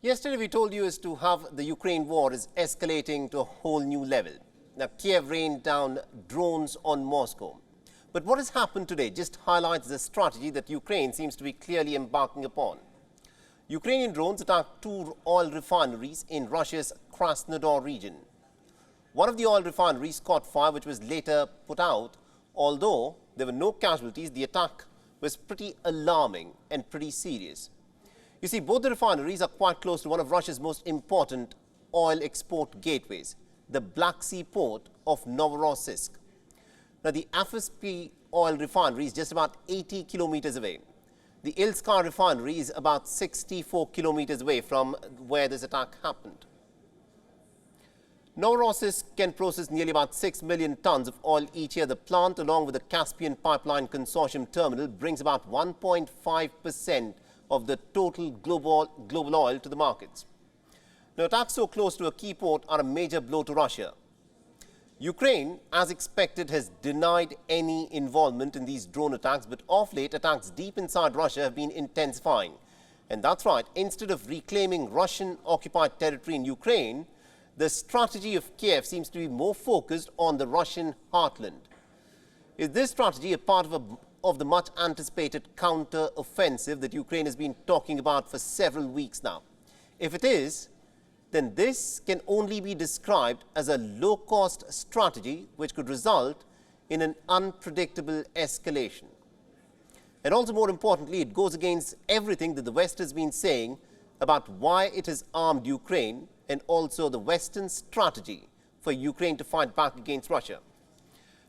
Yesterday we told you as to how the Ukraine war is escalating to a whole new level. Now Kiev rained down drones on Moscow. But what has happened today just highlights the strategy that Ukraine seems to be clearly embarking upon. Ukrainian drones attacked two oil refineries in Russia's Krasnodar region. One of the oil refineries caught fire, which was later put out. Although there were no casualties, the attack was pretty alarming and pretty serious. You see, both the refineries are quite close to one of Russia's most important oil export gateways, the Black Sea port of Novorossiysk. Now, the FSP oil refinery is just about 80 kilometers away. The Ilskar refinery is about 64 kilometers away from where this attack happened. Novorossiysk can process nearly about 6 million tons of oil each year. The plant, along with the Caspian Pipeline Consortium terminal, brings about 1.5% of the total global oil to the markets. Now, attacks so close to a key port are a major blow to Russia. Ukraine, as expected, has denied any involvement in these drone attacks, but of late, attacks deep inside Russia have been intensifying. And that's right, instead of reclaiming Russian-occupied territory in Ukraine, the strategy of Kiev seems to be more focused on the Russian heartland. Is this strategy a part of the much-anticipated counter-offensive that Ukraine has been talking about for several weeks now? If it is, then this can only be described as a low-cost strategy which could result in an unpredictable escalation. And also, more importantly, it goes against everything that the West has been saying about why it has armed Ukraine and also the Western strategy for Ukraine to fight back against Russia.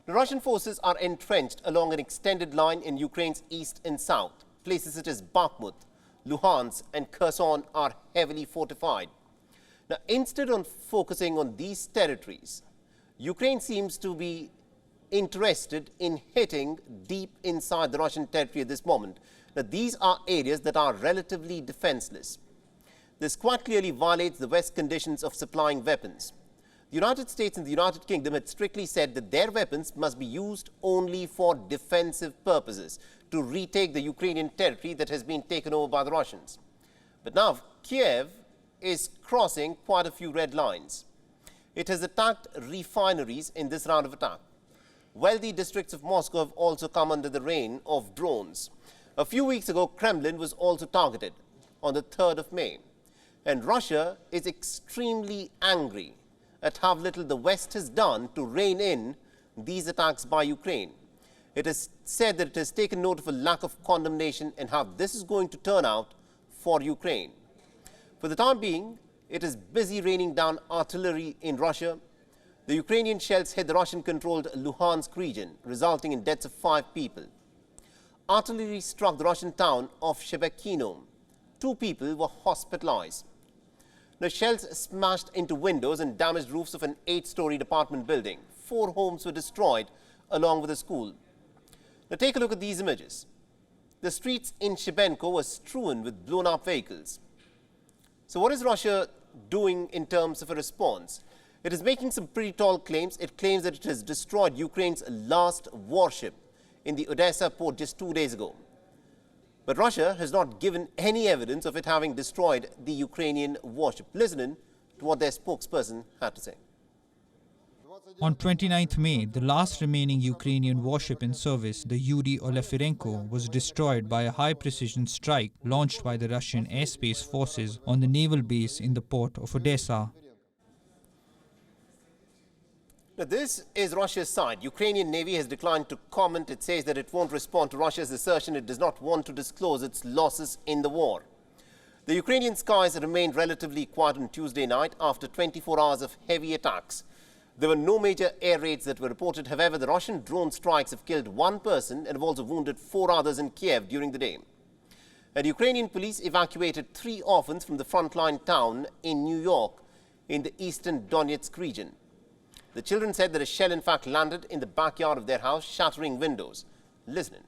The Russian forces are entrenched along an extended line in Ukraine's east and south. Places such as Bakhmut, Luhansk and Kherson are heavily fortified. Now, instead of focusing on these territories, Ukraine seems to be interested in hitting deep inside the Russian territory at this moment. Now, these are areas that are relatively defenseless. This quite clearly violates the West's conditions of supplying weapons. The United States and the United Kingdom had strictly said that their weapons must be used only for defensive purposes to retake the Ukrainian territory that has been taken over by the Russians. But now Kiev is crossing quite a few red lines. It has attacked refineries in this round of attack. Wealthy districts of Moscow have also come under the rain of drones. A few weeks ago, Kremlin was also targeted on the 3rd of May. And Russia is extremely angry at how little the West has done to rein in these attacks by Ukraine. It has said that it has taken note of a lack of condemnation and how this is going to turn out for Ukraine. For the time being, it is busy raining down artillery in Russia. The Ukrainian shells hit the Russian-controlled Luhansk region, resulting in deaths of 5 people. Artillery struck the Russian town of Shebekino. 2 people were hospitalized. The shells smashed into windows and damaged roofs of an 8-story apartment building. 4 homes were destroyed, along with a school. Now take a look at these images. The streets in Shebenko were strewn with blown-up vehicles. So what is Russia doing in terms of a response? It is making some pretty tall claims. It claims that it has destroyed Ukraine's last warship in the Odessa port just 2 days ago. But Russia has not given any evidence of it having destroyed the Ukrainian warship. Listen to what their spokesperson had to say. On 29th May, the last remaining Ukrainian warship in service, the Yuri Olefirenko, was destroyed by a high-precision strike launched by the Russian airspace forces on the naval base in the port of Odessa. Now, this is Russia's side. Ukrainian Navy has declined to comment. It says that it won't respond to Russia's assertion. It does not want to disclose its losses in the war. The Ukrainian skies remained relatively quiet on Tuesday night after 24 hours of heavy attacks. There were no major air raids that were reported. However, the Russian drone strikes have killed 1 person and have also wounded 4 others in Kiev during the day. And Ukrainian police evacuated 3 orphans from the frontline town in New York in the eastern Donetsk region. The children said that a shell in fact landed in the backyard of their house, shattering windows. Listen.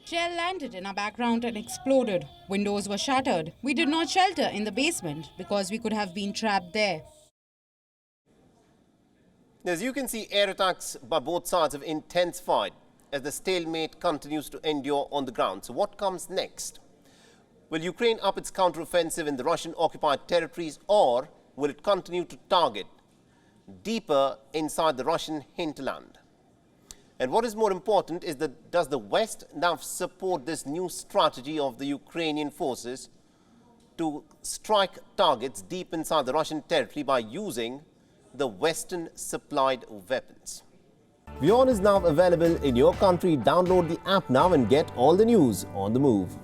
Shell landed in our background and exploded. Windows were shattered. We did not shelter in the basement because we could have been trapped there. As you can see, air attacks by both sides have intensified as the stalemate continues to endure on the ground. So what comes next? Will Ukraine up its counteroffensive in the Russian-occupied territories, or will it continue to target deeper inside the Russian hinterland? And what is more important is that does the West now support this new strategy of the Ukrainian forces to strike targets deep inside the Russian territory by using the Western-supplied weapons? WION is now available in your country. Download the app now and get all the news on the move.